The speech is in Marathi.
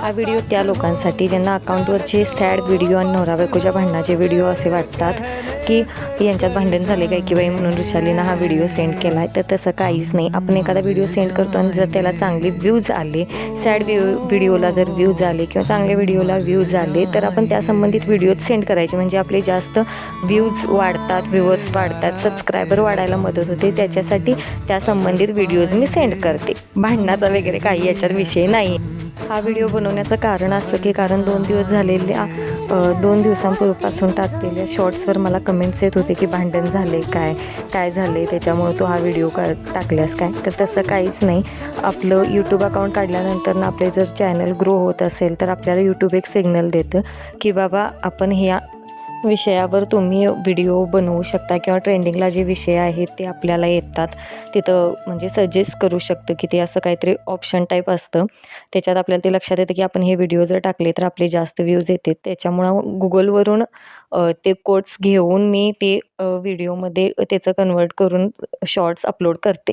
हा व्हिडिओ त्या लोकांसाठी ज्यांना अकाउंटवरचे सॅड व्हिडिओ आणि नवरा बायकोच्या भांडणाचे व्हिडिओ असे वाटतात की यांच्यात भांडण झाले काय की बाई म्हणून वृषालीनं हा व्हिडिओ सेंड केला आहे. तर तसं काहीच नाही. आपण एखादा व्हिडिओ सेंड करतो आणि जर त्याला चांगले व्ह्यूज आले, सॅड व्हिडिओला जर व्ह्यूज आले किंवा चांगल्या व्हिडिओला व्ह्यूज आले तर आपण त्या संबंधित व्हिडिओज सेंड करायचे. म्हणजे आपले जास्त व्ह्यूज वाढतात, व्ह्यूवर्स वाढतात, सबस्क्रायबर वाढायला मदत होते. त्याच्यासाठी त्या संबंधित व्हिडिओज मी सेंड करते. भांडणाचा वगैरे काही याच्यात विषय नाही. हा व्हिडिओ बनवण्याचं कारण असं की कारण 2 दिवस झालेल्या 2 दिवसांपूर्वीपासून टाकलेल्या शॉर्ट्सवर मला कमेंट्स येत होते की भांडण झाले काय झाले त्याच्यामुळे तू हा व्हिडिओ टाकल्यास काय. तर तसं काहीच नाही. आपलं यूट्यूब अकाउंट काढल्यानंतर ना आपले जर चॅनल ग्रो होत असेल तर आपल्याला यूट्यूब एक सिग्नल देतं की बाबा आपण ह्या विषयावर तुम्ही व्हिडिओ बनवू शकता किंवा ट्रेंडिंगला जे विषय आहेत ते आपल्याला येतात तिथं म्हणजे सजेस्ट करू शकतं की ते असं काहीतरी ऑप्शन टाईप असतं. त्याच्यात आपल्याला ते लक्षात येतं की आपण हे व्हिडिओ जर टाकले तर आपले जास्त व्ह्यूज येतात. त्याच्यामुळं गुगलवरून ते कोट्स घेऊन मी ते व्हिडिओमध्ये त्याचं कन्वर्ट करून शॉर्ट्स अपलोड करते.